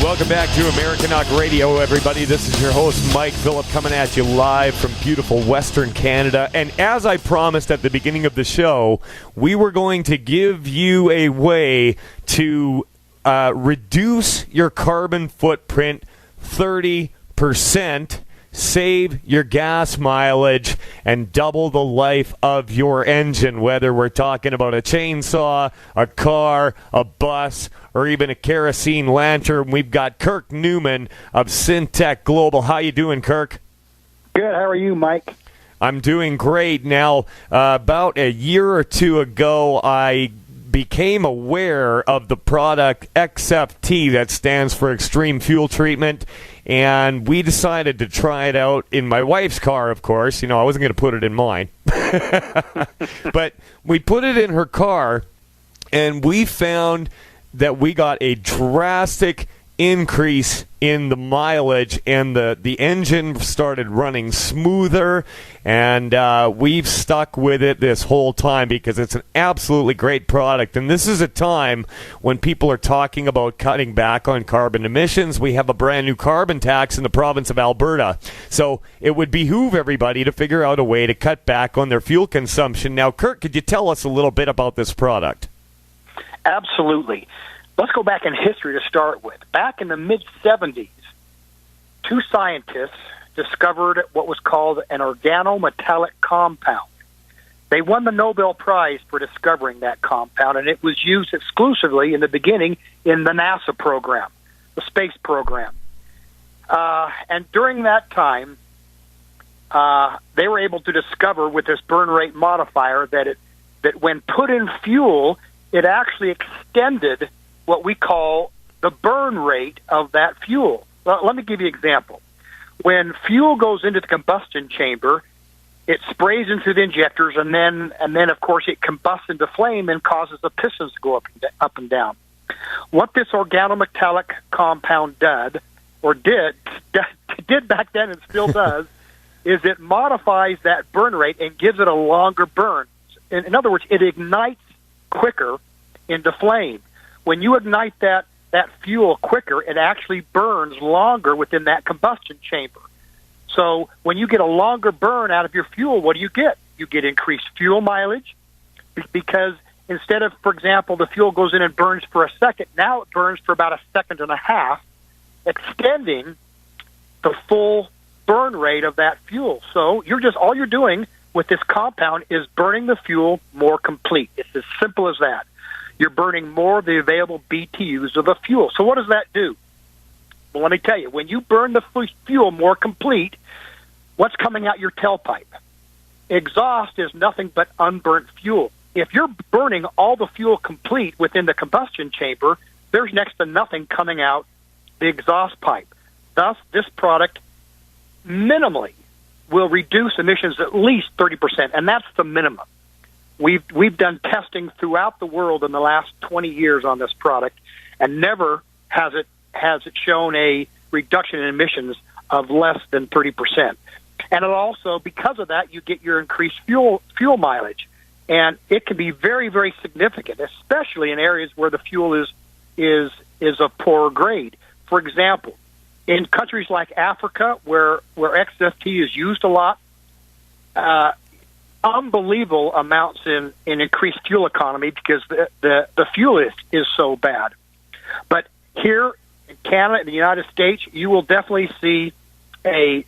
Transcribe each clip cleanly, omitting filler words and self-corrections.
Welcome back to Americanuck Radio, everybody. This is your host, Mike Phillip, coming at you live from beautiful Western Canada. And as I promised at the beginning of the show, we were going to give you a way to reduce your carbon footprint 30%, save your gas mileage, and double the life of your engine, whether we're talking about a chainsaw, a car, a bus, or even a kerosene lantern. We've got Kirk Newman of Syntek Global. How you doing, Kirk? Good. How are you, Mike? I'm doing great. Now, about a year or two ago, I became aware of the product XFT, that stands for Xtreme Fuel Treatment, and we decided to try it out in my wife's car, of course. You know, I wasn't going to put it in mine. But we put it in her car, and we found that we got a drastic increase in the mileage, and the engine started running smoother, and we've stuck with it this whole time because it's an absolutely great product. And this is a time when people are talking about cutting back on carbon emissions. We have a brand new carbon tax in the province of Alberta, so it would behoove everybody to figure out a way to cut back on their fuel consumption. Now, Kirk, could you tell us a little bit about this product? Absolutely. Let's go back in history to start with. Back in the mid-'70s, two scientists discovered what was called an organometallic compound. They won the Nobel Prize for discovering that compound, and it was used exclusively in the beginning in the NASA program, the space program. And during that time, they were able to discover with this burn rate modifier that when put in fuel, it actually extended what we call the burn rate of that fuel. Well, let me give you an example. When fuel goes into the combustion chamber, it sprays into the injectors, and then of course it combusts into flame and causes the pistons to go up and down. What this organometallic compound did back then and still does is it modifies that burn rate and gives it a longer burn. In other words, it ignites quicker into flame. When you ignite that fuel quicker, it actually burns longer within that combustion chamber. So when you get a longer burn out of your fuel, what do you get? You get increased fuel mileage because instead of, for example, the fuel goes in and burns for a second, now it burns for about a second and a half, extending the full burn rate of that fuel. So all you're doing with this compound is burning the fuel more complete. It's as simple as that. You're burning more of the available BTUs of the fuel. So what does that do? Well, let me tell you, when you burn the fuel more complete, what's coming out your tailpipe? Exhaust is nothing but unburnt fuel. If you're burning all the fuel complete within the combustion chamber, there's next to nothing coming out the exhaust pipe. Thus, this product minimally will reduce emissions at least 30%, and that's the minimum. We've done testing throughout the world in the last 20 years on this product, and never has it shown a reduction in emissions of less than 30%. And it also, because of that, you get your increased fuel mileage, and it can be very, very significant, especially in areas where the fuel is of poorer grade. For example, in countries like Africa, where XFT is used a lot, unbelievable amounts in increased fuel economy because the fuel is so bad. But here in Canada and the United States, you will definitely see a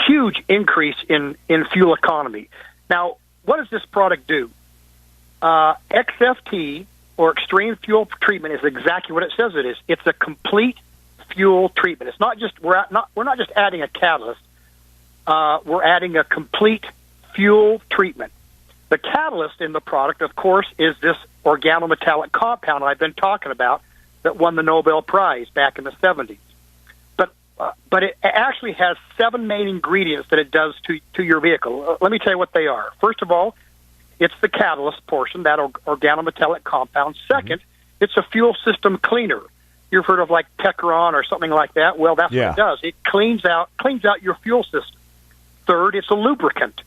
huge increase in fuel economy. Now, what does this product do? XFT, or Xtreme Fuel Treatment, is exactly what it says it is. It's a complete fuel treatment. It's not just we're not just adding a catalyst. We're adding a complete fuel treatment. The catalyst in the product, of course, is this organometallic compound I've been talking about that won the Nobel Prize back in the 70s. But it actually has 7 main ingredients that it does to your vehicle. Let me tell you what they are. First of all, it's the catalyst portion, that organometallic compound. Second, it's a fuel system cleaner. You've heard of like Tecron or something like that. Well, that's what it does. It cleans out your fuel system. Third, it's a lubricant.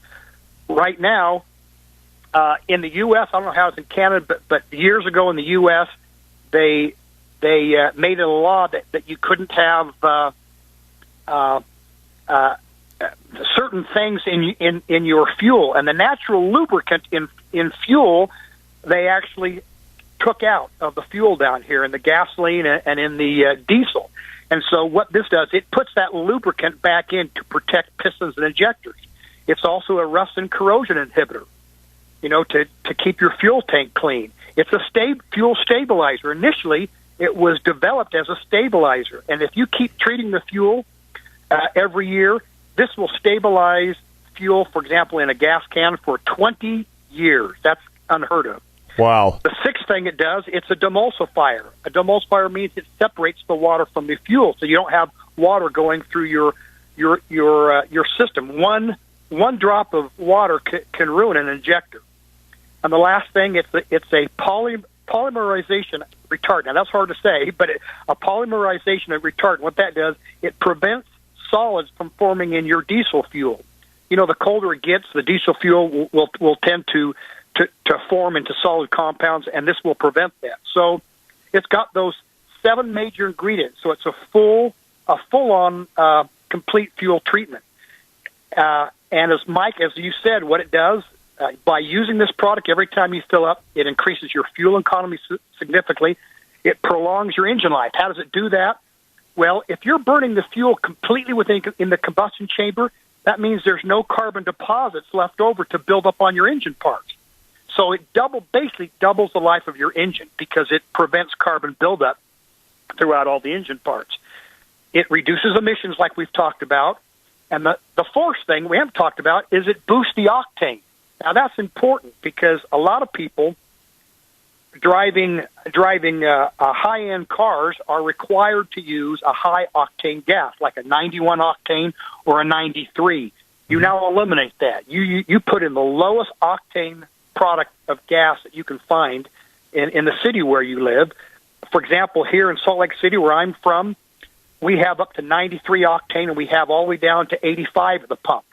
Right now, in the U.S., I don't know how it's in Canada, but years ago in the U.S., they they made it a law that you couldn't have certain things in your fuel, and the natural lubricant in fuel they actually took out of the fuel down here in the gasoline and in the diesel. And so what this does, it puts that lubricant back in to protect pistons and injectors. It's also a rust and corrosion inhibitor, to keep your fuel tank clean. It's a fuel stabilizer. Initially, it was developed as a stabilizer, and if you keep treating the fuel every year, this will stabilize fuel, for example, in a gas can for 20 years. That's unheard of. Wow. The sixth thing it does, it's a demulsifier. A demulsifier means it separates the water from the fuel, so you don't have water going through your system. One drop of water can ruin an injector. And the last thing, it's a polymerization retardant. Now that's hard to say, but a polymerization retardant. What that does, it prevents solids from forming in your diesel fuel. The colder it gets, the diesel fuel will tend to form into solid compounds, and this will prevent that. So it's got those 7 major ingredients. So it's a full-on complete fuel treatment. And as Mike, as you said, what it does, by using this product every time you fill up, it increases your fuel economy significantly. It prolongs your engine life. How does it do that? Well, if you're burning the fuel completely in the combustion chamber, that means there's no carbon deposits left over to build up on your engine parts. So it basically doubles the life of your engine because it prevents carbon buildup throughout all the engine parts. It reduces emissions like we've talked about. And the fourth thing we haven't talked about is it boosts the octane. Now, that's important because a lot of people driving high-end cars are required to use a high-octane gas, like a 91 octane or a 93. You now eliminate that. You put in the lowest octane product of gas that you can find in the city where you live. For example, here in Salt Lake City, where I'm from, we have up to 93 octane, and we have all the way down to 85 at the pump.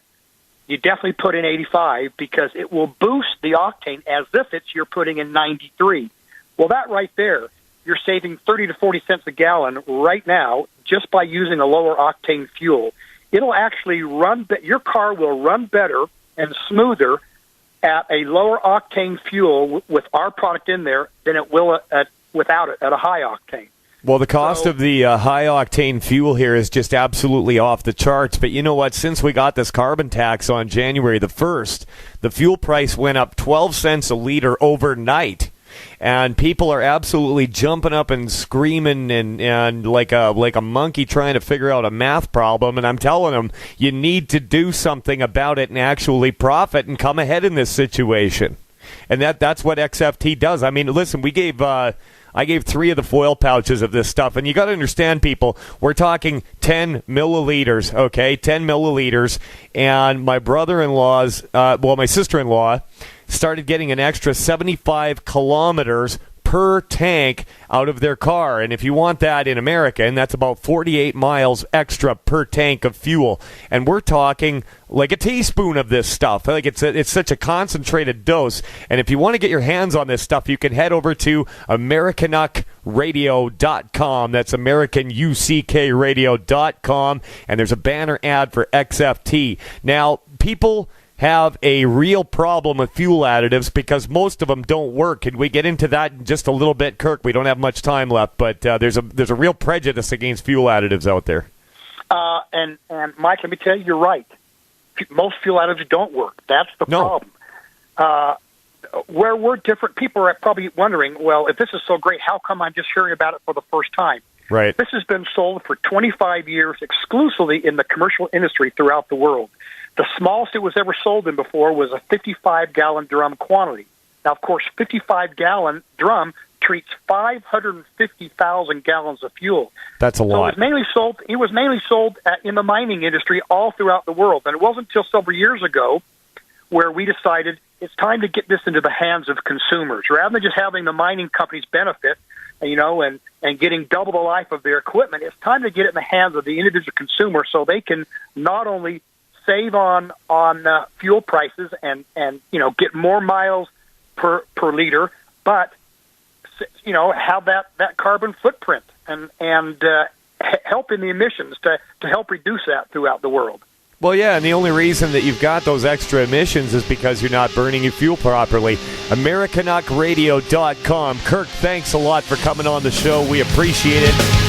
You definitely put in 85 because it will boost the octane as if you're putting in 93. Well, that right there, you're saving 30 to 40 cents a gallon right now just by using a lower octane fuel. It'll actually your car will run better and smoother at a lower octane fuel with our product in there than it will without it at a high octane. Well, the cost of the high-octane fuel here is just absolutely off the charts. But you know what? Since we got this carbon tax on January the 1st, the fuel price went up 12 cents a liter overnight. And people are absolutely jumping up and screaming and like a monkey trying to figure out a math problem. And I'm telling them, you need to do something about it and actually profit and come ahead in this situation. And that's what XFT does. I mean, listen, I gave 3 of the foil pouches of this stuff, and you got to understand, people, we're talking 10 milliliters, okay, 10 milliliters, and my my sister-in-law started getting an extra 75 kilometers per tank out of their car. And if you want that in America, and that's about 48 miles extra per tank of fuel. And we're talking like a teaspoon of this stuff. Like it's such a concentrated dose. And if you want to get your hands on this stuff, you can head over to Americanuckradio.com. That's AmericanUCKRadio.com. And there's a banner ad for XFT. Now, people have a real problem with fuel additives because most of them don't work. Can we get into that in just a little bit, Kirk? We don't have much time left, but there's a real prejudice against fuel additives out there. And Mike, let me tell you, you're right. Most fuel additives don't work. That's the problem. Where we're different, people are probably wondering, well, if this is so great, how come I'm just hearing about it for the first time? Right. This has been sold for 25 years exclusively in the commercial industry throughout the world. The smallest it was ever sold in before was a 55-gallon drum quantity. Now, of course, 55-gallon drum treats 550,000 gallons of fuel. That's a lot. So it was mainly sold in the mining industry all throughout the world. And it wasn't until several years ago where we decided it's time to get this into the hands of consumers. Rather than just having the mining companies benefit, and getting double the life of their equipment, it's time to get it in the hands of the individual consumer so they can not only save on fuel prices and get more miles per liter, but have that carbon footprint and help in the emissions to help reduce that throughout the world. Well, yeah, and the only reason that you've got those extra emissions is because you're not burning your fuel properly. Americanuckradio.com. Kirk, thanks a lot for coming on the show. We appreciate it.